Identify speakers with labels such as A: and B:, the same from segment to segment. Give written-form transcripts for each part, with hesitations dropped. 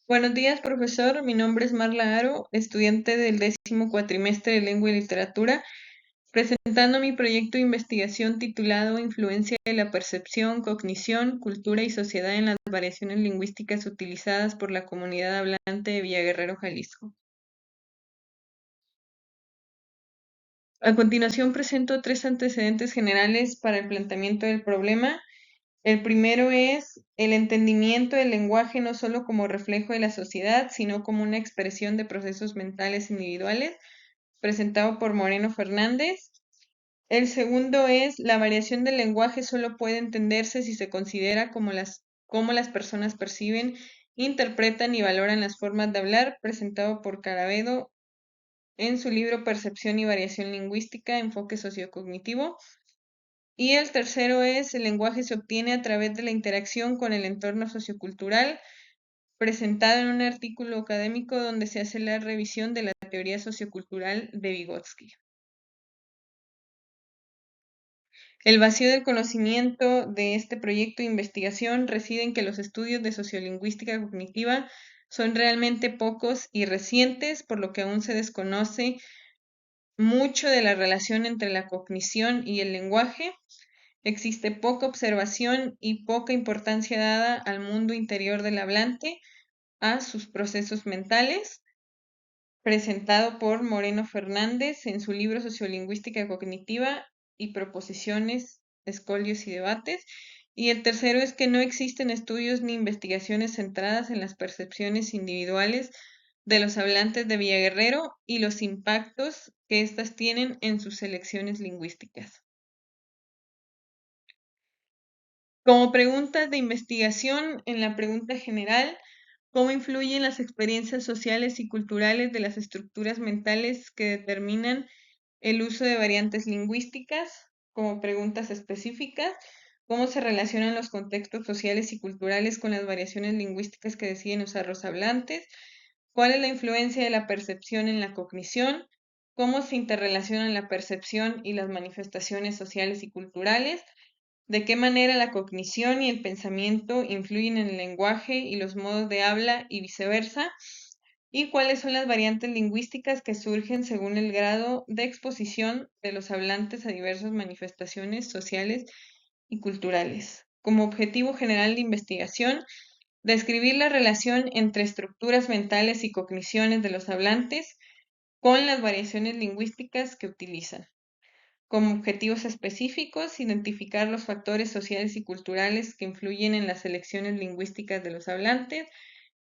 A: Buenos días, profesor. Mi nombre es Marla Aro, estudiante del 10º cuatrimestre de Lengua y Literatura, presentando mi proyecto de investigación titulado Influencia de la percepción, cognición, cultura y sociedad en las variaciones lingüísticas utilizadas por la comunidad hablante de Villaguerrero, Jalisco. A continuación presento tres antecedentes generales para el planteamiento del problema. El primero es el entendimiento del lenguaje no solo como reflejo de la sociedad, sino como una expresión de procesos mentales individuales, presentado por Moreno Fernández. El segundo es la variación del lenguaje solo puede entenderse si se considera cómo las personas perciben, interpretan y valoran las formas de hablar, presentado por Caravedo en su libro Percepción y Variación Lingüística, Enfoque Sociocognitivo. Y el tercero es el lenguaje se obtiene a través de la interacción con el entorno sociocultural, presentado en un artículo académico donde se hace la revisión de la teoría sociocultural de Vygotsky. El vacío del conocimiento de este proyecto de investigación reside en que los estudios de sociolingüística cognitiva son realmente pocos y recientes, por lo que aún se desconoce mucho de la relación entre la cognición y el lenguaje. Existe poca observación y poca importancia dada al mundo interior del hablante, a sus procesos mentales, presentado por Moreno Fernández en su libro Sociolingüística Cognitiva y Proposiciones, Escolios y Debates. Y el tercero es que no existen estudios ni investigaciones centradas en las percepciones individuales de los hablantes de Villaguerrero y los impactos que éstas tienen en sus selecciones lingüísticas. Como preguntas de investigación, en la pregunta general, ¿cómo influyen las experiencias sociales y culturales de las estructuras mentales que determinan el uso de variantes lingüísticas? Como preguntas específicas, ¿cómo se relacionan los contextos sociales y culturales con las variaciones lingüísticas que deciden usar los hablantes? ¿Cuál es la influencia de la percepción en la cognición? ¿Cómo se interrelacionan la percepción y las manifestaciones sociales y culturales? ¿De qué manera la cognición y el pensamiento influyen en el lenguaje y los modos de habla y viceversa? ¿Y cuáles son las variantes lingüísticas que surgen según el grado de exposición de los hablantes a diversas manifestaciones sociales y culturales? Como objetivo general de investigación, describir la relación entre estructuras mentales y cogniciones de los hablantes con las variaciones lingüísticas que utilizan. Como objetivos específicos, identificar los factores sociales y culturales que influyen en las elecciones lingüísticas de los hablantes,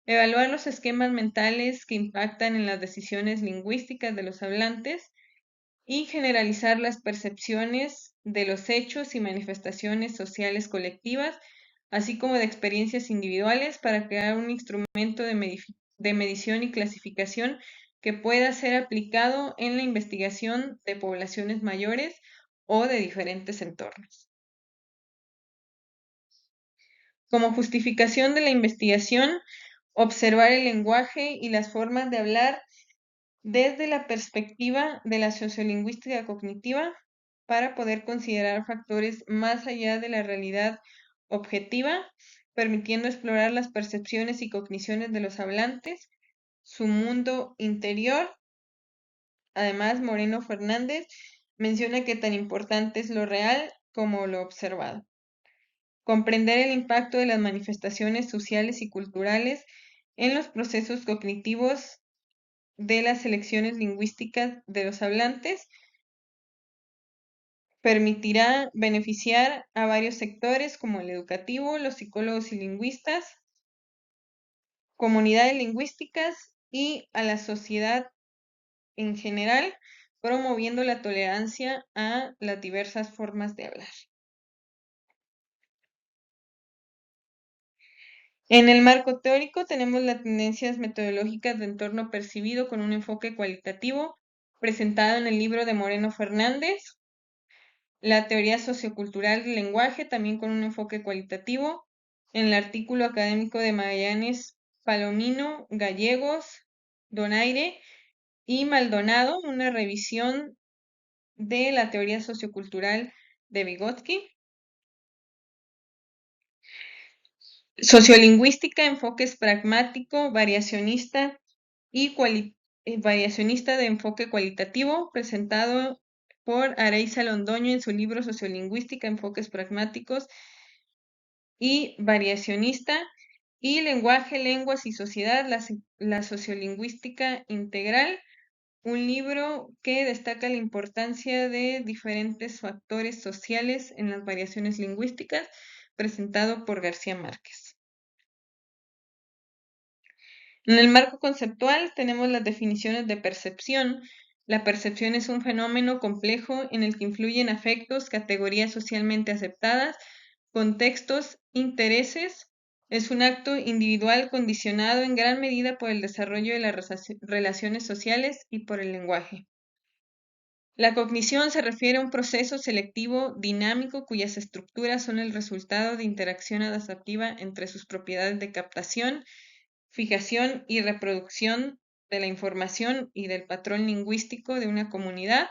A: evaluar los esquemas mentales que impactan en las decisiones lingüísticas de los hablantes y generalizar las percepciones de los hechos y manifestaciones sociales colectivas, así como de experiencias individuales para crear un instrumento de medición y clasificación que pueda ser aplicado en la investigación de poblaciones mayores o de diferentes entornos. Como justificación de la investigación, observar el lenguaje y las formas de hablar desde la perspectiva de la sociolingüística cognitiva para poder considerar factores más allá de la realidad objetiva, permitiendo explorar las percepciones y cogniciones de los hablantes, su mundo interior. Además, Moreno Fernández menciona que tan importante es lo real como lo observado. Comprender el impacto de las manifestaciones sociales y culturales en los procesos cognitivos de las selecciones lingüísticas de los hablantes permitirá beneficiar a varios sectores como el educativo, los psicólogos y lingüistas, comunidades lingüísticas y a la sociedad en general, promoviendo la tolerancia a las diversas formas de hablar. En el marco teórico tenemos las tendencias metodológicas de entorno percibido con un enfoque cualitativo, presentado en el libro de Moreno Fernández, la teoría sociocultural del lenguaje, también con un enfoque cualitativo, en el artículo académico de Magallanes, Palomino, Gallegos, Donaire y Maldonado, una revisión de la teoría sociocultural de Vygotsky. Sociolingüística, enfoques pragmático, variacionista y variacionista de enfoque cualitativo, presentado por Areiza Londoño en su libro Sociolingüística, enfoques pragmáticos y variacionista, y Lenguaje, Lenguas y Sociedad, la sociolingüística integral, un libro que destaca la importancia de diferentes factores sociales en las variaciones lingüísticas, presentado por García Márquez. En el marco conceptual tenemos las definiciones de percepción. La percepción es un fenómeno complejo en el que influyen afectos, categorías socialmente aceptadas, contextos, intereses. Es un acto individual condicionado en gran medida por el desarrollo de las relaciones sociales y por el lenguaje. La cognición se refiere a un proceso selectivo dinámico cuyas estructuras son el resultado de interacción adaptativa entre sus propiedades de captación, fijación y reproducción de la información y del patrón lingüístico de una comunidad,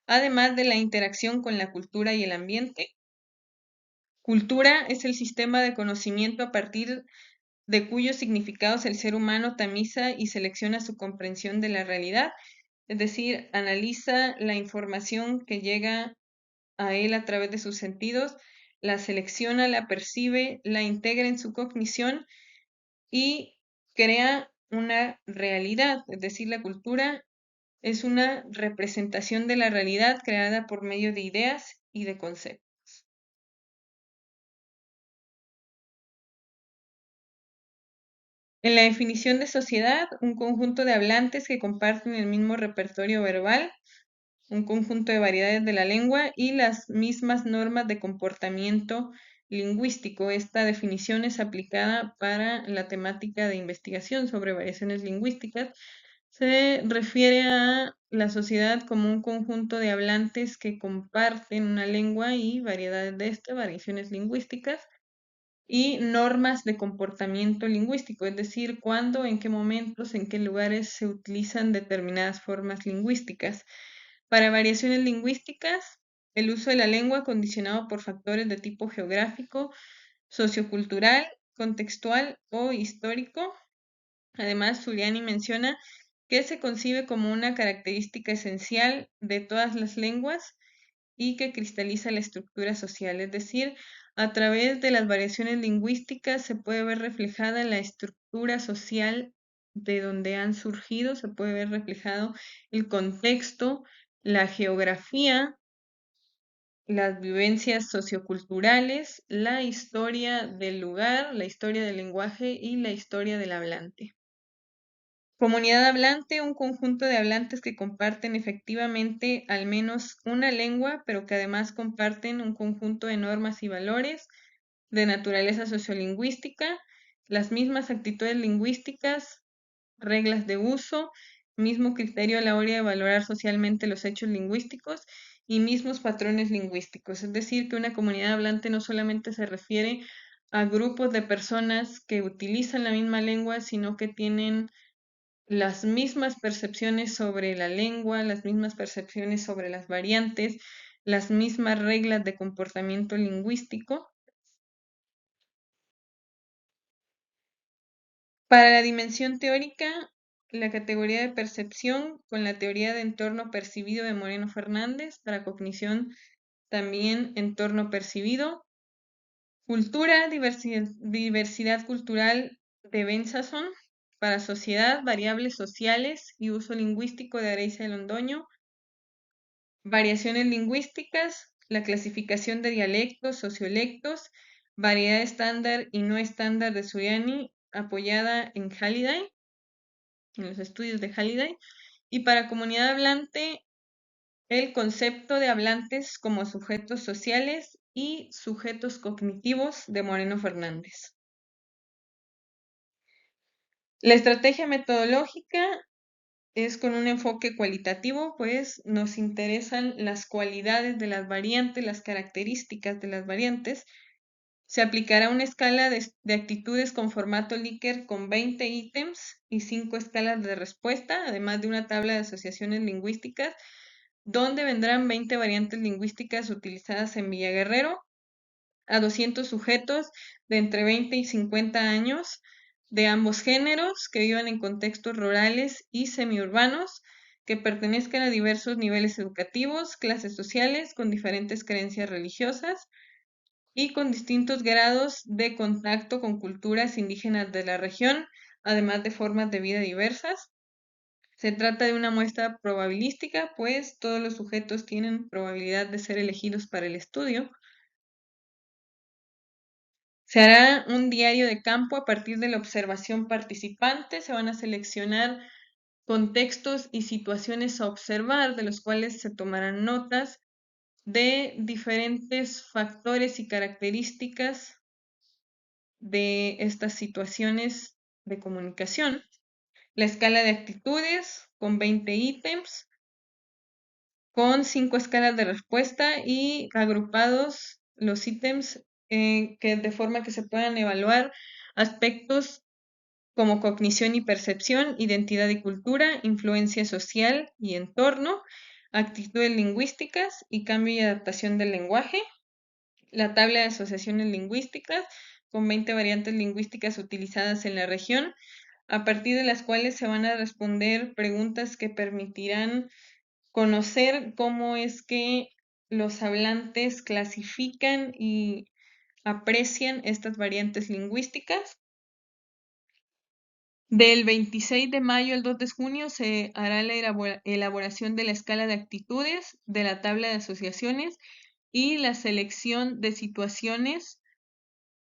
A: además de la interacción con la cultura y el ambiente. Cultura es el sistema de conocimiento a partir de cuyos significados el ser humano tamiza y selecciona su comprensión de la realidad, es decir, analiza la información que llega a él a través de sus sentidos, la selecciona, la percibe, la integra en su cognición y crea una realidad, es decir, la cultura es una representación de la realidad creada por medio de ideas y de conceptos. En la definición de sociedad, un conjunto de hablantes que comparten el mismo repertorio verbal, un conjunto de variedades de la lengua y las mismas normas de comportamiento lingüístico. Esta definición es aplicada para la temática de investigación sobre variaciones lingüísticas. Se refiere a la sociedad como un conjunto de hablantes que comparten una lengua y variedades de estas, variaciones lingüísticas y normas de comportamiento lingüístico, es decir, cuándo, en qué momentos, en qué lugares se utilizan determinadas formas lingüísticas. Para variaciones lingüísticas, el uso de la lengua condicionado por factores de tipo geográfico, sociocultural, contextual o histórico. Además, Zuliani menciona que se concibe como una característica esencial de todas las lenguas y que cristaliza la estructura social, es decir, a través de las variaciones lingüísticas se puede ver reflejada la estructura social de donde han surgido, se puede ver reflejado el contexto, la geografía, las vivencias socioculturales, la historia del lugar, la historia del lenguaje y la historia del hablante. Comunidad hablante, un conjunto de hablantes que comparten efectivamente al menos una lengua, pero que además comparten un conjunto de normas y valores de naturaleza sociolingüística, las mismas actitudes lingüísticas, reglas de uso, mismo criterio a la hora de valorar socialmente los hechos lingüísticos y mismos patrones lingüísticos. Es decir, que una comunidad hablante no solamente se refiere a grupos de personas que utilizan la misma lengua, sino que tienen las mismas percepciones sobre la lengua, las mismas percepciones sobre las variantes, las mismas reglas de comportamiento lingüístico. Para la dimensión teórica, la categoría de percepción con la teoría de entorno percibido de Moreno Fernández, para cognición también entorno percibido. Cultura, diversidad cultural de Bensason, para sociedad, variables sociales y uso lingüístico de Areiza de Londoño. Variaciones lingüísticas, la clasificación de dialectos, sociolectos, variedad estándar y no estándar de Zuliani, apoyada en Halliday, en los estudios de Halliday. Y para comunidad hablante, el concepto de hablantes como sujetos sociales y sujetos cognitivos de Moreno Fernández. La estrategia metodológica es con un enfoque cualitativo, pues nos interesan las cualidades de las variantes, las características de las variantes. Se aplicará una escala de actitudes con formato Likert con 20 ítems y 5 escalas de respuesta, además de una tabla de asociaciones lingüísticas, donde vendrán 20 variantes lingüísticas utilizadas en Villaguerrero, a 200 sujetos de entre 20 y 50 años de ambos géneros que vivan en contextos rurales y semiurbanos, que pertenezcan a diversos niveles educativos, clases sociales, con diferentes creencias religiosas y con distintos grados de contacto con culturas indígenas de la región, además de formas de vida diversas. Se trata de una muestra probabilística, pues todos los sujetos tienen probabilidad de ser elegidos para el estudio. Se hará un diario de campo a partir de la observación participante. Se van a seleccionar contextos y situaciones a observar, de los cuales se tomarán notas de diferentes factores y características de estas situaciones de comunicación. La escala de actitudes con 20 ítems, con 5 escalas de respuesta y agrupados los ítems que de forma que se puedan evaluar aspectos como cognición y percepción, identidad y cultura, influencia social y entorno, actitudes lingüísticas y cambio y adaptación del lenguaje. La tabla de asociaciones lingüísticas con 20 variantes lingüísticas utilizadas en la región, a partir de las cuales se van a responder preguntas que permitirán conocer cómo es que los hablantes clasifican y aprecian estas variantes lingüísticas. Del 26 de mayo al 2 de junio se hará la elaboración de la escala de actitudes, de la tabla de asociaciones y la selección de situaciones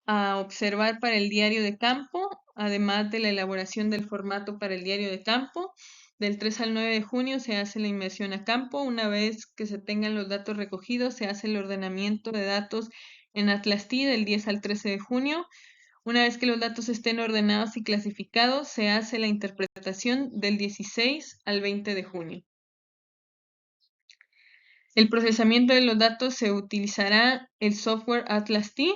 A: a observar para el diario de campo, además de la elaboración del formato para el diario de campo. Del 3 al 9 de junio se hace la inmersión a campo. Una vez que se tengan los datos recogidos, se hace el ordenamiento de datos en Atlas-T del 10 al 13 de junio. Una vez que los datos estén ordenados y clasificados, se hace la interpretación del 16 al 20 de junio. El procesamiento de los datos se utilizará el software Atlas-T.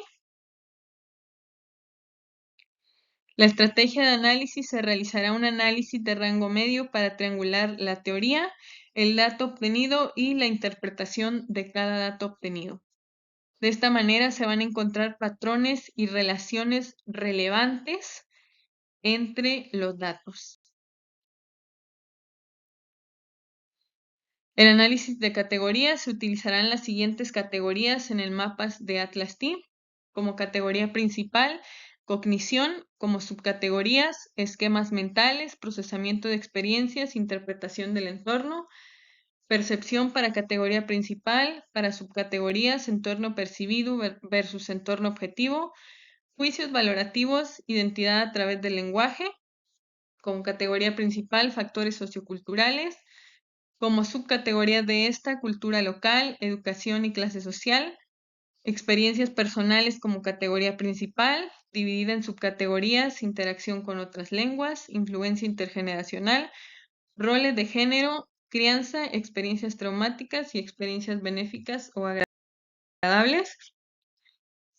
A: La estrategia de análisis se realizará un análisis de rango medio para triangular la teoría, el dato obtenido y la interpretación de cada dato obtenido. De esta manera se van a encontrar patrones y relaciones relevantes entre los datos. El análisis de categorías: se utilizarán las siguientes categorías en el mapa de Atlas-T. Como categoría principal, cognición; como subcategorías, esquemas mentales, procesamiento de experiencias, interpretación del entorno; percepción para categoría principal; para subcategorías, entorno percibido versus entorno objetivo; juicios valorativos, identidad a través del lenguaje; como categoría principal, factores socioculturales; como subcategorías de esta, cultura local, educación y clase social; experiencias personales como categoría principal, dividida en subcategorías, interacción con otras lenguas, influencia intergeneracional, roles de género, crianza, experiencias traumáticas y experiencias benéficas o agradables.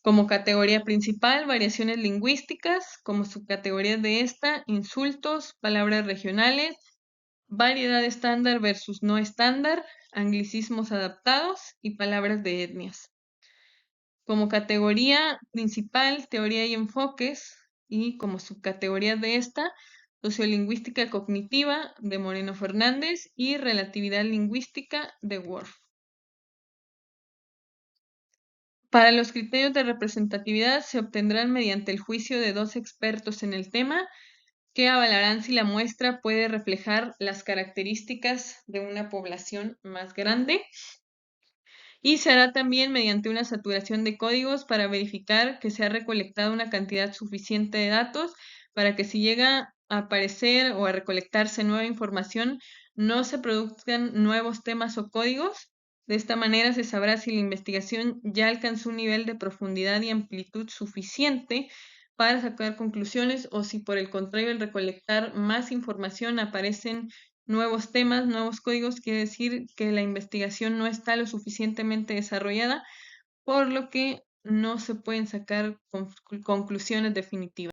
A: Como categoría principal, variaciones lingüísticas; como subcategorías de esta, insultos, palabras regionales, variedad estándar versus no estándar, anglicismos adaptados y palabras de etnias. Como categoría principal, teoría y enfoques, y como subcategorías de esta, sociolingüística cognitiva de Moreno Fernández y relatividad lingüística de Worf. Para los criterios de representatividad se obtendrán mediante el juicio de 2 expertos en el tema, que avalarán si la muestra puede reflejar las características de una población más grande. Y se hará también mediante una saturación de códigos para verificar que se ha recolectado una cantidad suficiente de datos para que si llega a aparecer o a recolectarse nueva información, no se produzcan nuevos temas o códigos. De esta manera se sabrá si la investigación ya alcanzó un nivel de profundidad y amplitud suficiente para sacar conclusiones, o si por el contrario al recolectar más información aparecen nuevos temas, nuevos códigos, quiere decir que la investigación no está lo suficientemente desarrollada, por lo que no se pueden sacar conclusiones definitivas.